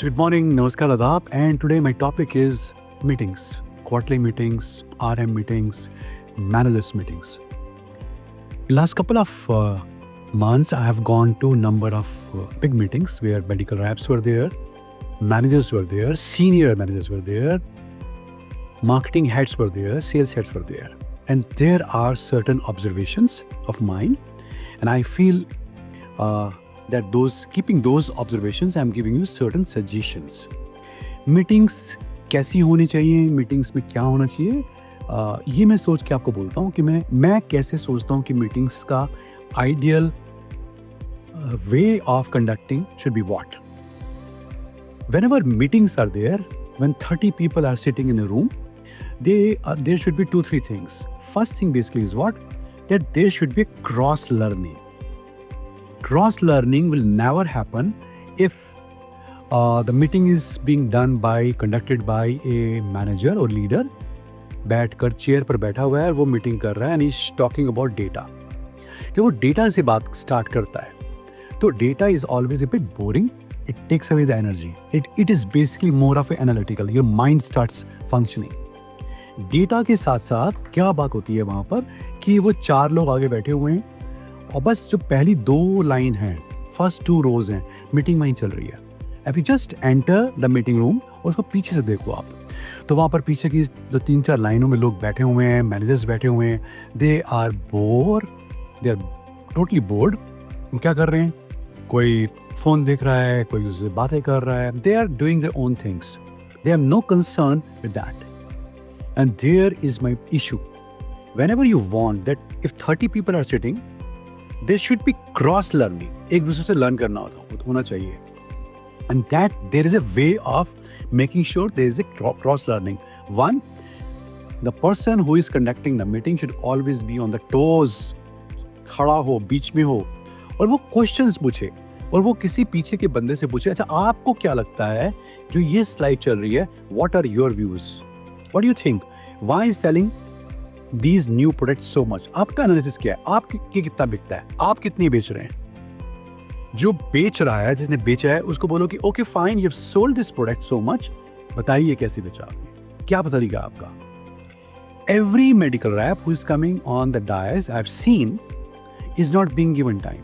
So good morning, Namaskar Adab, and today my topic is meetings, quarterly meetings, RM meetings, managers meetings. In last couple of months, I have gone to a number of big meetings where medical reps were there, managers were there, senior managers were there, marketing heads were there, sales heads were there. And there are certain observations of mine, and I feel that keeping those observations, I'm giving you certain suggestions. Meetings कैसी होनी चाहिए, meetings में क्या होना चाहिए, ये मैं सोच के आपको बोलता हूँ कि मैं कैसे सोचता हूँ कि मीटिंग्स का ideal way of conducting should be what. Whenever meetings are there, when 30 people are sitting in a room, there should be 2-3 things. First thing basically is what? That there should be a cross learning. Cross learning will never happen if the meeting is being conducted by a manager or leader. बैठकर chair पर बैठा हुआ है, वो meeting कर रहा है and he's talking about data. जब वो डेटा से बात स्टार्ट करता है तो data is always a bit boring. It takes away the energy. It is basically more of a analytical. Your mind starts functioning. Data के साथ साथ क्या बात होती है वहाँ पर कि वो 4 लोग आगे बैठे हुए हैं और बस जो पहली 2 लाइन हैं, फर्स्ट 2 रोज हैं, मीटिंग वहीं चल रही है. If you just enter the meeting room और उसको पीछे से देखो आप, तो वहाँ पर पीछे की जो 3-4 लाइनों में लोग बैठे हुए हैं, मैनेजर्स बैठे हुए हैं. They are totally bored. क्या कर रहे हैं? कोई फ़ोन देख रहा है, कोई उससे बातें कर रहा है. They are doing their own things. They have no concern with that. And there is my issue. Whenever you want that if 30 people are sitting, there should be cross learning. एक दूसरे से लर्न करना होना चाहिए. And that there is a way of making sure there is a cross learning. One, the person who is conducting the meeting should always be on the toes. खड़ा हो, बीच में हो और वो questions पूछे और वो किसी पीछे के बंदे से पूछे, अच्छा आपको क्या लगता है जो ये स्लाइड चल रही है, what are your views? What do you think? Why is selling these new products so much? आपका एनालिसिस क्या है? आपके कितना बिकता है? आप कितनी बेच रहे हैं? जो बेच रहा है, जिसने बेचा है, उसको बोलो कि okay fine, you have sold this product so much. बताइए कैसे बेचा आपने, क्या तरीका आपका. Every medical rep who is coming on the dais I have seen is not being given time.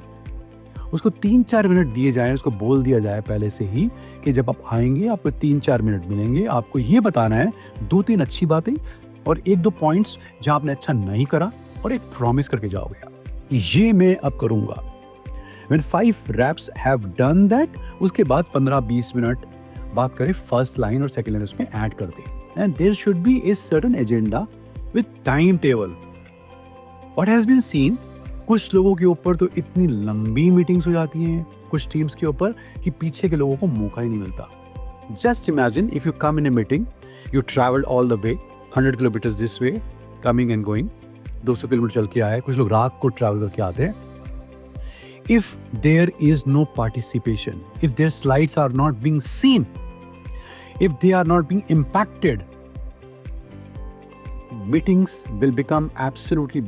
उसको 3-4 मिनट दिए जाए, उसको बोल दिया जाए पहले से ही कि जब आप आएंगे आपको 3-4 मिनट मिलेंगे, आपको ये बताना है 2-3 अच्छी बातें और 1-2 पॉइंट्स जहां आपने अच्छा नहीं करा और एक प्रॉमिस करके जाओगे. ये मैं अब करूंगा. When 5 reps have done that, उसके बाद 15-20 मिनट बात करें, फर्स्ट लाइन और सेकंड लाइन उसमें ऐड कर दें. And there should be a certain agenda with timetable. What has been seen, कुछ लोगों के ऊपर तो इतनी लंबी मीटिंग्स हो जाती हैं, कुछ टीम्स के ऊपर, कि पीछे के लोगों को मौका ही नहीं मिलता. Just imagine if you come in a meeting, you traveled all the way, 100 kilometers this way, coming and going, 200 kilometre चल के आए, कुछ लोग रात को ट्रैवल करके आते हैं. If there is no participation, if their slides are not being seen, if they are not being impacted, meetings will become absolutely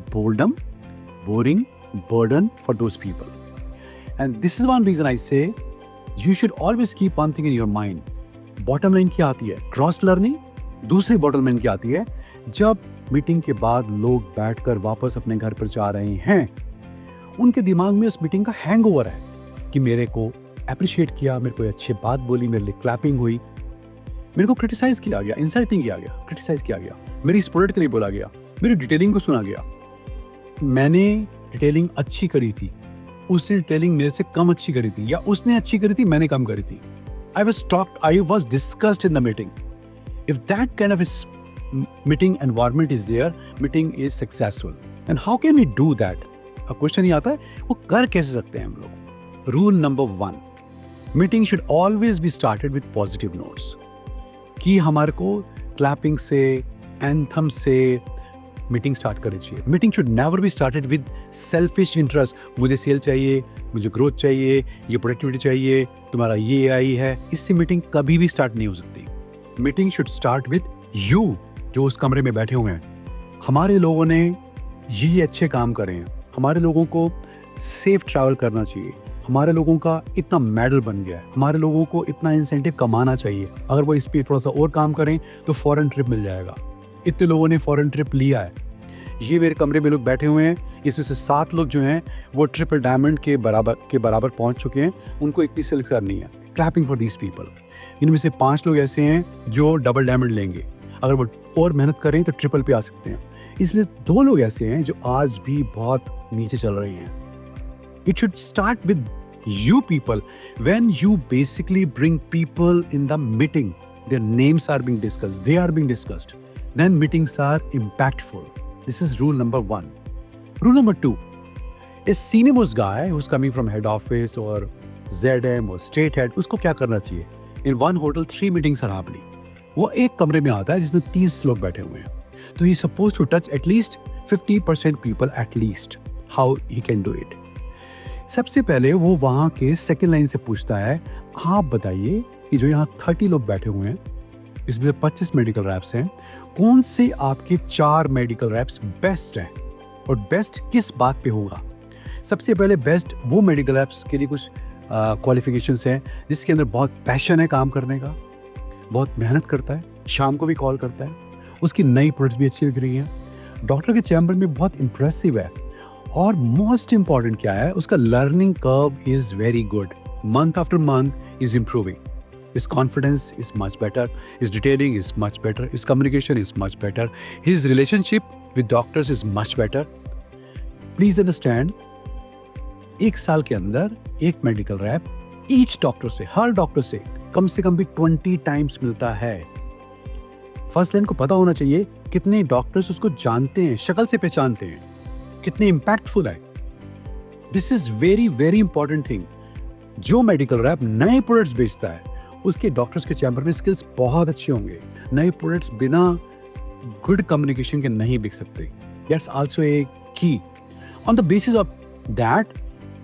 boring, burden for those people. And this is one reason I say you should always keep one thing in your mind. Bottom line क्या आती है? Cross learning. दूसरी bottom line क्या आती है? जब meeting के बाद लोग बैठकर वापस अपने घर पर जा रहे हैं, उनके दिमाग में उस मीटिंग का हैंगओवर है कि मेरे को अप्रिशिएट किया, मेरे को अच्छी बात बोली, मेरे लिए क्लैपिंग हुई, मेरे को क्रिटिसाइज किया गया, इंसल्टिंग किया गया, क्रिटिसाइज किया गया, मेरी इस प्रोडक्ट के लिए बोला गया, मेरी डिटेलिंग को सुना गया, मैंने डिटेलिंग अच्छी करी थी, उसने डिटेलिंग मेरे से कम अच्छी करी थी, या उसने अच्छी करी थी, मैंने कम करी थी. I was discussed in the meeting. If that kind of meeting environment is there, meeting is successful. And how can we do that? अब क्वेश्चन ही आता है, वो कर कैसे सकते हैं हम लोग. Rule number 1, meeting should always be started with positive notes. कि हमारे को क्लैपिंग से, एंथम से मीटिंग स्टार्ट करनी चाहिए. Meeting should never be started with selfish interest. मुझे सेल चाहिए, मुझे ग्रोथ चाहिए, ये प्रोडक्टिविटी चाहिए, तुम्हारा ये AI है. इससे मीटिंग कभी भी स्टार्ट नहीं हो सकती. Meeting should start with you, जो उस कमरे में बैठे हुए हैं. हमारे लोगों ने ये अच्छे काम करे हैं, हमारे लोगों को सेफ ट्रैवल करना चाहिए, हमारे लोगों का इतना मेडल बन गया है, हमारे लोगों को इतना इंसेंटिव कमाना चाहिए, अगर वो इस पे थोड़ा सा और काम करें तो फॉरेन ट्रिप मिल जाएगा। इतने लोगों ने फॉरेन ट्रिप लिया है। ये मेरे कमरे में लोग बैठे हुए हैं, इसमें से 7 लोग जो हैं वो ट्रिपल डायमंड के बराबर पहुंच चुके हैं। उनको इतनी सेल्फ करनी है। Clapping for these people. इनमें से 5 लोग ऐसे हैं जो डबल डायमंड लेंगे, अगर वो और मेहनत करें तो ट्रिपल पे आ सकते हैं। इसमें 2 लोग ऐसे हैं जो आज भी बहुत नीचे चल रहे हैं। It should start with you people. When you basically bring people in the meeting, their names are being discussed, they are being discussed, then meetings are impactful. This is rule number 1. Rule number 2, a senior most guy who's coming from head office or ZM or state head, उसको क्या करना चाहिए? In one hotel 3 meetings are happening. वो एक कमरे में आता है जिसमें 30 लोग बैठे हुए हैं, तो he is supposed to touch at least 50% people at least. How he can do it? सबसे पहले वो वहाँ के सेकेंड लाइन से पूछता है, आप बताइए कि जो यहाँ 30 लोग बैठे हुए हैं, इसमें 25 मेडिकल रैप्स हैं, कौन से आपके 4 मेडिकल रैप्स बेस्ट हैं और बेस्ट किस बात पे होगा? सबसे पहले बेस्ट वो मेडिकल रैप्स के लिए कुछ क्वालिफिकेशंस हैं जिसके अंदर बहुत पैशन है काम करने का, बहुत मेहनत करता है, शाम को भी कॉल करता है, उसकी नई प्रोडक्ट्स भी अच्छी बिक रही हैं, डॉक्टर के चैम्बर में बहुत इंप्रेसिव है, और मोस्ट इंपॉर्टेंट क्या है, उसका learning curve is very good, month after month is improving, his confidence is much better, his detailing is much better, his communication is much better, his relationship with doctors is much better. Please understand, 1 साल के अंदर एक medical rap each doctor से, हर doctor से कम भी 20 times मिलता है। First line को पता होना चाहिए कितने डॉक्टर्स उसको जानते हैं, शक्ल से पहचानते हैं, कितने इम्पैक्टफुल है। This is very very important thing. जो मेडिकल रैप नए प्रोडक्ट्स बेचता है उसके डॉक्टर्स के चैम्बर में स्किल्स बहुत अच्छे होंगे। नए प्रोडक्ट्स बिना गुड कम्युनिकेशन के नहीं बिक सकते। दैट्स आल्सो ए की। On the basis of that,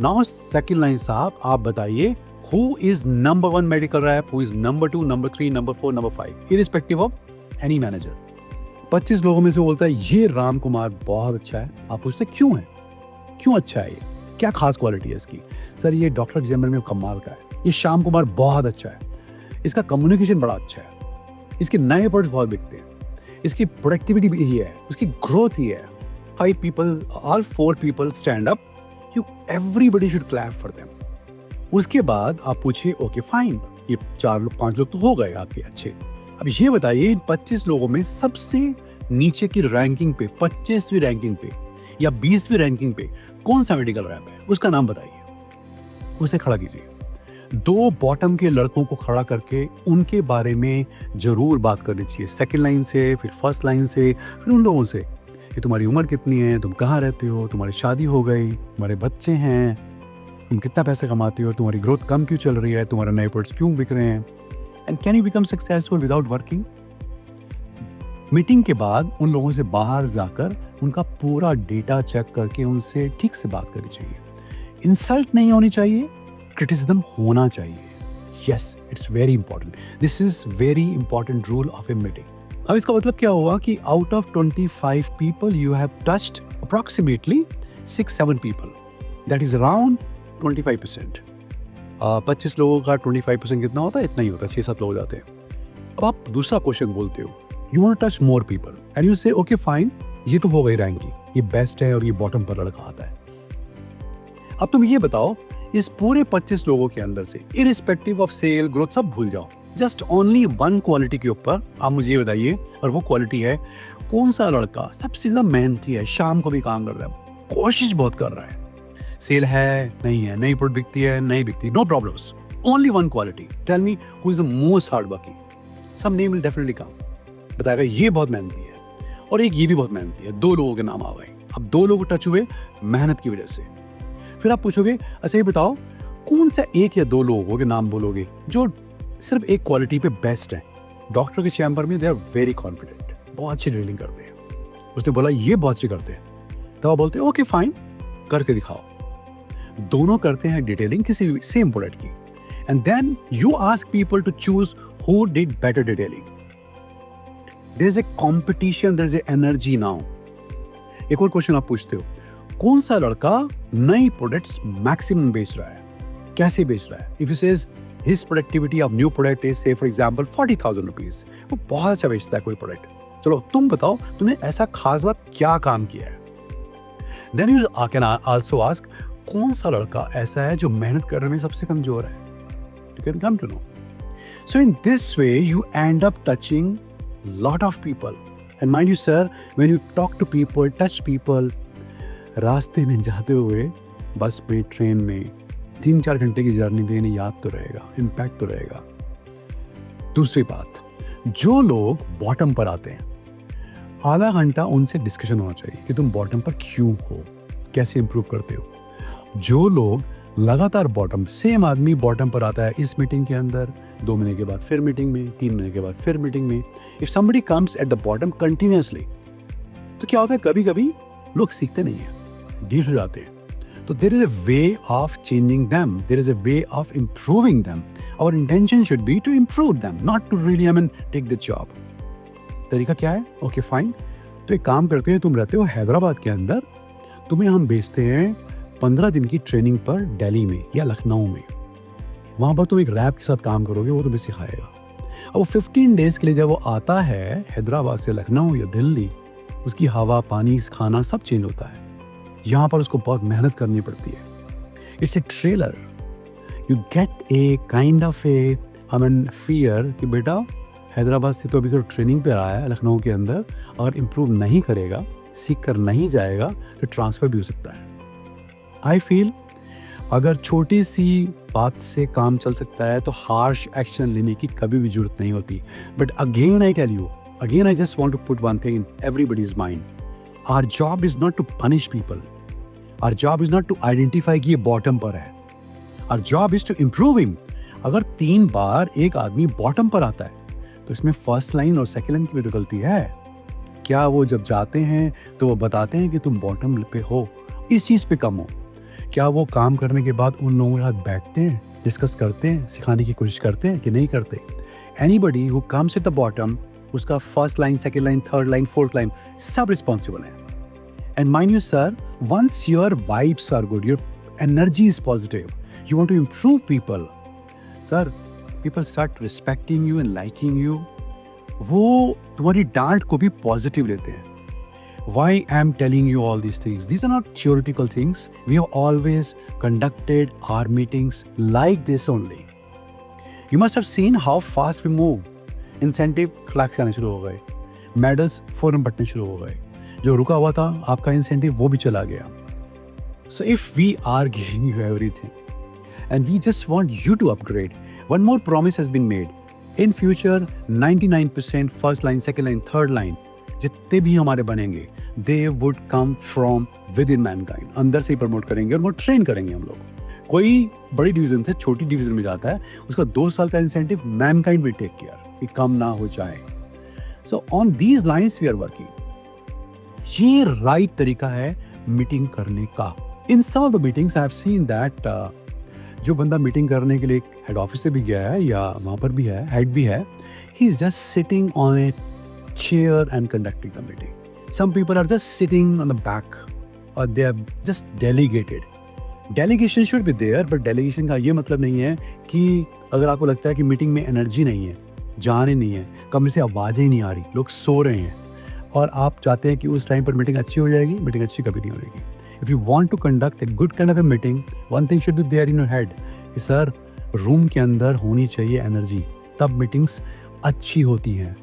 now second line साहब आप बताइए, who is number 1 medical rep, who is number 2, number 3, number 4, number 5, irrespective of any manager. 25 लोगों में से बोलता है ये राम कुमार बहुत अच्छा है। आप पूछते क्यों है, क्यों अच्छा है, ये क्या खास क्वालिटी है इसकी? सर ये डॉक्टर के चैम्बर में कमाल का है, ये श्याम कुमार बहुत अच्छा है, इसका कम्युनिकेशन बड़ा अच्छा है, इसके नए प्रोडक्ट्स बहुत बिकते हैं, इसकी प्रोडक्टिविटी भी ही है, उसकी ग्रोथ ही है। 5 people or 4 people stand up, everybody should clap for them. उसके बाद आप पूछिए ओके फाइन, ये 4 लोग 5 लोग तो हो गए आपके अच्छे। अब ये बताइए इन 25 लोगों में सबसे नीचे की रैंकिंग पे, 25वीं रैंकिंग पे या 20वीं रैंकिंग पे कौन सा मेडिकल रैप है, उसका नाम बताइए, उसे खड़ा कीजिए। 2 बॉटम के लड़कों को खड़ा करके उनके बारे में जरूर बात करनी चाहिए, सेकंड लाइन से, फिर फर्स्ट लाइन से, फिर उन लोगों से कि तुम्हारी उम्र कितनी है, तुम कहाँ रहते हो, तुम्हारी शादी हो गई, तुम्हारे बच्चे हैं, तुम कितना पैसा कमाते हो, तुम्हारी ग्रोथ कम क्यों चल रही है, तुम्हारे नए प्रोडक्ट्स क्यों बिक रहे हैं, and can you become successful without working. Meeting के बाद उन लोगों से बाहर जाकर उनका पूरा डेटा चेक करके उनसे ठीक से बात करनी चाहिए। इंसल्ट नहीं होनी चाहिए, क्रिटिसिज्म होना चाहिए। Yes, it's very important. This is very important rule of a meeting. अब इसका मतलब क्या हुआ कि out of 25 people you have touched approximately 6-7 people, that is around 25%। 25 लोगों का 25% कितना होता है? इतना ही होता है, 6-7 लोग हो जाते हैं। अब आप दूसरा क्वेश्चन बोलते हो, you want to touch more people and you say okay fine, ये तो हो गई रैंकिंग, ये बेस्ट है और ये बॉटम पर लड़का आता है। अब तुम ये बताओ, इस पूरे 25 लोगों के अंदर से इररिस्पेक्टिव ऑफ सेल, ग्रोथ, सब भूल जाओ, जस्ट ओनली 1 क्वालिटी के ऊपर आप मुझे ये बताइए, और वो क्वालिटी है कौन सा लड़का सबसे ज्यादा मेहनती है, शाम को भी काम कर रहा है, कोशिश बहुत कर रहा है, सेल है नहीं है, नई प्रोडक्ट बिकती है नहीं बिकती, no problems, only 1 quality, tell me who is the most hard working. Some name will definitely come, बताएगा ये बहुत मेहनती है और एक ये भी बहुत मेहनती है। 2 लोगों के नाम आ गए। अब 2 लोग टच हुए मेहनत की वजह से। फिर आप पूछोगे अच्छा ये बताओ कौन सा 1 या 2 लोगों के नाम बोलोगे जो सिर्फ एक क्वालिटी पे बेस्ट है। डॉक्टर के चैम्बर में दे आर वेरी कॉन्फिडेंट, बहुत अच्छी ड्रिलिंग करते हैं। उसने बोला ये बहुत अच्छी करते हैं, तो आप बोलते हैं ओके फाइन, करके दिखाओ। दोनों करते हैं डिटेलिंग किसी भी सेम प्रोडक्ट की, and then you ask people to choose who did better detailing. There is a competition, there is a energy now. एक और क्वेश्चन आप पूछते हो, कौन सा लड़का नई प्रोडक्ट्स मैक्सिमम बेच रहा है? कैसे बेच रहा है. If he says his productivity of new product is say for example 40,000 rupees, वो बहुत अच्छा बेचता है कोई प्रोडक्ट. चलो तुम बताओ तुमने ऐसा खास बात क्या काम किया है. Then you can also ask कौन सा लड़का ऐसा है जो मेहनत करने में सबसे कमजोर है. You can come to know. So in this way you end up touching lot of people. And mind you sir, when you talk to people, touch people, रास्ते में जाते हुए बस में, ट्रेन में 3-4 घंटे की जर्नी पे इन्हें याद तो रहेगा, इम्पैक्ट तो रहेगा. दूसरी बात, जो लोग बॉटम पर आते हैं, आधा घंटा उनसे डिस्कशन होना चाहिए कि तुम बॉटम पर क्यों हो, कैसे इंप्रूव करते हो. जो लोग लगातार बॉटम, सेम आदमी बॉटम पर आता है इस मीटिंग के अंदर, 2 महीने के बाद फिर मीटिंग में, 3 महीने के बाद फिर मीटिंग में. If somebody comes at the bottom continuously, तो क्या होता है, कभी कभी लोग सीखते नहीं हैं, डील हो जाते हैं. तो there is a way of changing them, there is a way of improving them. Our intention should be to improve them, not to really take the job. तरीका क्या है? ओके फाइन, तो एक काम करते हैं, तुम रहते हो हैदराबाद के अंदर, तुम्हें हम भेजते हैं 15 दिन की ट्रेनिंग पर दिल्ली में या लखनऊ में. वहाँ पर तुम एक रैप के साथ काम करोगे, वो तुम्हें सिखाएगा. अब वो 15 डेज के लिए जब वो आता है हैदराबाद से लखनऊ या दिल्ली, उसकी हवा, पानी, खाना सब चेंज होता है. यहाँ पर उसको बहुत मेहनत करनी पड़ती है. It's a trailer. You get a kind of A fear कि बेटा हैदराबाद से तो अभी तो ट्रेनिंग पे आया है लखनऊ के अंदर, और इम्प्रूव नहीं करेगा, सीख कर नहीं जाएगा तो ट्रांसफ़र भी हो सकता है. आई फील अगर छोटी सी बात से काम चल सकता है तो हार्श एक्शन लेने की कभी भी जरूरत नहीं होती. But again I tell you, again I just want to put one thing in everybody's mind. Our job is not to punish people. Our job is not to identify कि ये bottom पर है. Our job is to improve him. अगर 3 बार एक आदमी bottom पर आता है तो इसमें फर्स्ट लाइन और सेकेंड लाइन की भी तो गलती है. क्या वो जब जाते हैं तो वो बताते हैं कि तुम बॉटम पे हो, इस चीज़ पे कम हो? क्या वो काम करने के बाद उन लोगों के साथ बैठते हैं, डिस्कस करते हैं, सिखाने की कोशिश करते हैं कि नहीं करते? Anybody who comes at the bottom, उसका first line, second line, third line, fourth line सब रिस्पॉन्सिबल है. And mind you sir, once your vibes are good, your energy is positive, you want to improve people, sir people start respecting you and liking you. वो तुम्हारी डांट को भी positive लेते हैं. Why I'm telling you all these things? These are not theoretical things. We have always conducted our meetings like this only. You must have seen how fast we move. Incentive flex आने शुरू हो गए, medals फौरन बटने शुरू हो गए, जो रुका हुआ था आपका इंसेंटिव वो भी चला गया. So if we are giving you everything and we just want you to upgrade, one more promise has been made. In future 99% first line, second line, third line जितने भी हमारे बनेंगे, they would come from with in Mankind. अंदर से ही promote करेंगे और वो train करेंगे हम लोग. कोई बड़ी डिवीजन से छोटी डिवीजन में जाता है, उसका 2 साल का incentive Mankind will take care कि कम ना हो जाए. So on these lines we are working. ये राइट तरीका है मीटिंग करने का. In some of the meetings I have seen that जो बंदा मीटिंग करने के लिए हेड ऑफिस से भी गया है या वहाँ पर भी है, हेड भी है, he is just sitting on A chair and conducting the meeting. Some people are just sitting on the back or they are just delegated. Delegation should be there, but delegation का ये मतलब नहीं है कि अगर आपको लगता है कि मीटिंग में एनर्जी नहीं है, जान ही नहीं है, कमरे से आवाज़ें ही नहीं आ रही, लोग सो रहे हैं और आप चाहते हैं कि उस टाइम पर मीटिंग अच्छी हो जाएगी, मीटिंग अच्छी कभी नहीं होगी. If you want to conduct a good kind of a meeting, one thing should be there in your head कि सर रूम के अंदर होनी चाहिए एनर्जी, तब मीटिंग्स अच्छी होती हैं.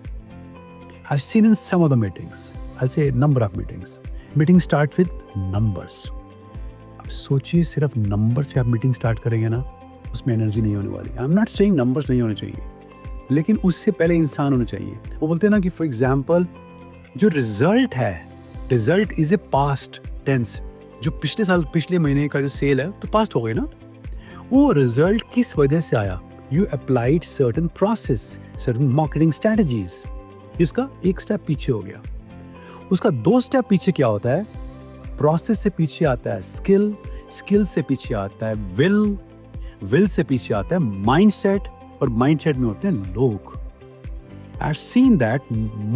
I've seen in some of the meetings, I'll say a number of meetings, meetings start with numbers. अब सोचिए सिर्फ नंबर से आप मीटिंग स्टार्ट करेंगे ना, उसमें एनर्जी नहीं होने वाली. I am not saying numbers नहीं होने चाहिए, लेकिन उससे पहले इंसान होने चाहिए. वो बोलते हैं ना कि फॉर एग्जाम्पल जो रिजल्ट है, result is a past tense. जो पिछले साल, पिछले महीने का जो सेल है तो पास्ट हो गई ना. वो रिजल्ट किस वजह से आया? You applied certain process, certain marketing strategies. इसका एक स्टेप पीछे हो गया. उसका 2 स्टेप पीछे क्या होता है? प्रोसेस से पीछे आता है स्किल, स्किल से पीछे आता है विल, विल से पीछे आता है माइंडसेट, और माइंडसेट में होते हैं लोग. I've seen that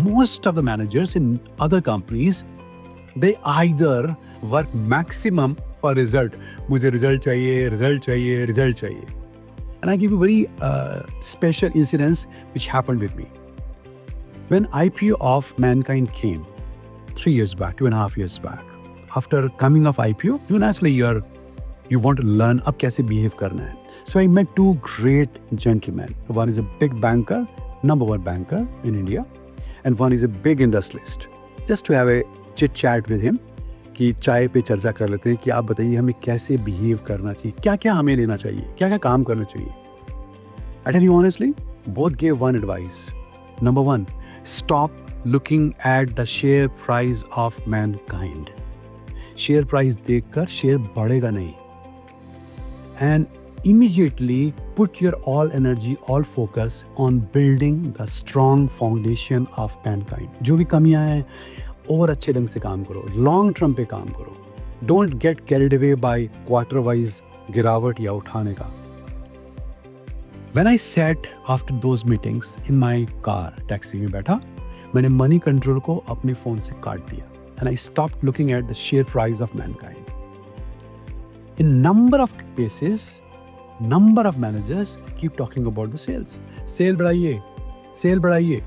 most of the managers in other companies, they either work maximum for result, मुझे रिजल्ट चाहिए, रिजल्ट चाहिए, रिजल्ट चाहिए. And I give you a very special incident which happened with me. When IPO of Mankind came 3 years back, 2.5 years back, after coming of IPO, you naturally you want to learn अब कैसे behave करना है. So I met two great gentlemen. One is a big banker, number one banker in India, and one is a big industrialist. Just to have a chit chat with him, कि चाय पे चर्चा कर लेते हैं कि आप बताइए हमें कैसे बिहेव करना चाहिए, क्या क्या हमें लेना चाहिए, क्या क्या काम करना चाहिए. I tell you honestly, both gave one advice. Number one, stop looking at the share price of Mankind. Share price देखकर शेयर बढ़ेगा नहीं. And immediately put your all energy, all focus on building the strong foundation of Mankind. जो भी कमियां हैं और अच्छे ढंग से काम करो, लॉन्ग टर्म पे काम करो. Don't get carried away by quarter wise गिरावट या उठाने का. When I sat after those meetings in my car, taxi में बैठा, मैंने मनी कंट्रोल को अपने फोन से काट दिया. And I stopped looking at the share price of Mankind. In number of cases, number of managers keep talking about the sales. Sale बढ़ाइए, sale बढ़ाइए,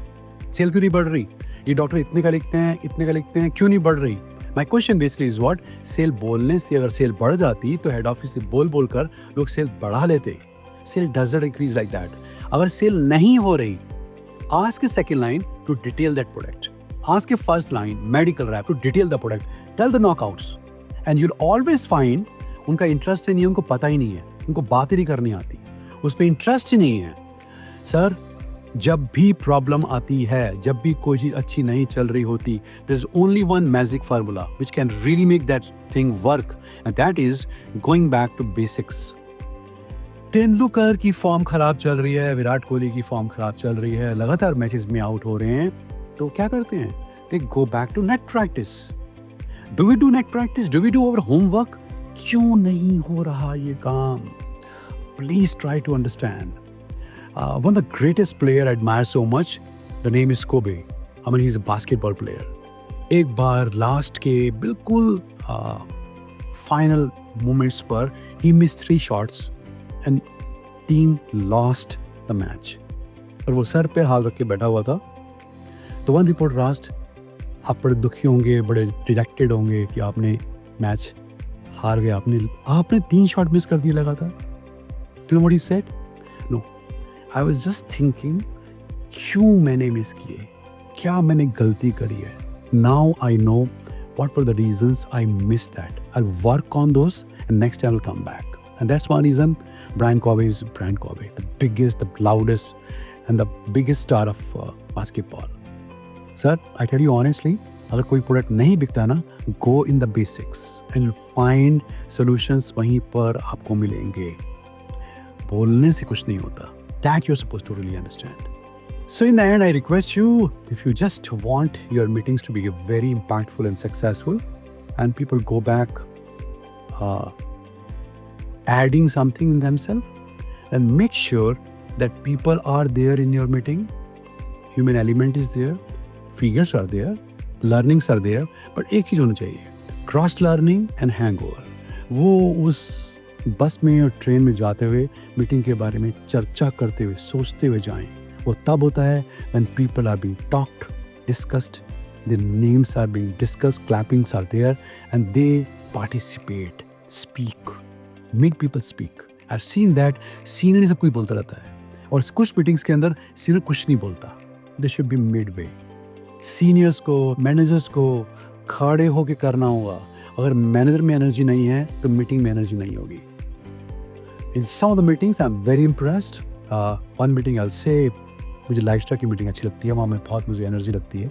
सेल क्यों नहीं बढ़ रही, ये डॉक्टर इतने का लिखते हैं, इतने का लिखते हैं, क्यों नहीं बढ़ रही. My question basically is what, sale बोलने से अगर सेल बढ़ जाती तो हेड ऑफिस से बोल बोल कर लोग सेल बढ़ा लेते. Sale does not increase like that. अगर सेल नहीं हो रही, ask second line to detail that product, ask first line medical rep to detail the product, tell the knockouts, and you'll always find उनका interest ही नहीं है, उनको पता ही नहीं है, उनको बात ही नहीं करनी आती, उस पर इंटरेस्ट ही नहीं है. सर, जब भी प्रॉब्लम आती है, जब भी कोई चीज़ अच्छी नहीं चल रही होती, there is only one magic formula which can really make that thing work, and that is going back to basics. Tendulkar की फॉर्म खराब चल रही है, विराट कोहली की फॉर्म खराब चल रही है, लगातार मैचेस में आउट हो रहे हैं, तो क्या करते हैं? They go back to net practice. Do we do net practice? Do we do our homework? क्यों नहीं हो रहा ये काम? Please try to understand. One of the greatest player I admire so much, the name is Kobe. I mean, he's a basketball player. एक बार last के बिल्कुल final moments पर he missed 3 shots and team lost the match. और वो sir पे हाथ रख के बैठा हुआ था. तो one reporter asked, आप बड़े दुखी होंगे, बड़े डिजेक्टेड होंगे कि आपने मैच हार गया, आपने 3 शॉट मिस कर दिए लगातार. Do you know what he said? No. I was just thinking, क्यों मैंने मिस किए, क्या मैंने गलती करी है. Now I know what were the reasons I missed that. I'll work on those and next time I'll come back. And that's one reason Brian Kobe is Brian Kobe, the biggest, the loudest and the biggest star of basketball. Sir, I tell you honestly, अगर कोई product नहीं बिकता ना, go in the basics and find solutions, वहीं पर आपको मिलेंगे. बोलने से कुछ नहीं होता. That you're supposed to really understand. So in the end, I request you, if you just want your meetings to be very impactful and successful, and people go back adding something in themselves, and make sure that people are there in your meeting. Human element is there, figures are there, learnings are there, but एक चीज़ होनी चाहिए, cross learning and hangover. वो उस बस में और train में जाते हुए मीटिंग के बारे में चर्चा करते हुए, सोचते हुए जाएं. वो तब होता है when people are being talked, discussed, their names are being discussed, clappings are there, and they participate, speak, make people speak. I've seen that. Senior सब कोई बोलता रहता है, और कुछ मीटिंग्स के अंदर सीनियर कुछ नहीं बोलता. They should be midway. Seniors को, मैनेजर्स को खड़े होके करना होगा. अगर मैनेजर में एनर्जी नहीं है तो मीटिंग में एनर्जी नहीं होगी. In some of the meetings, I'm very impressed. One meeting I'll say, मुझे लाइफस्टाइल की मीटिंग अच्छी लगती है, वहाँ में बहुत मुझे एनर्जी लगती है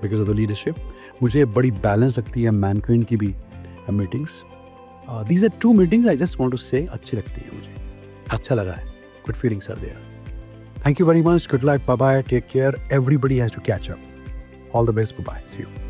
बिकॉज ऑफ द लीडरशिप. मुझे बड़ी बैलेंस लगती है मैनकाइंड की भी meetings. These are 2 meetings I just want to say अच्छी लगती है मुझे, अच्छा लगा है. Good feelings are there. Thank you very much. Good luck. Bye-bye. Take care. Everybody has to catch up. All the best. Bye-bye. See you.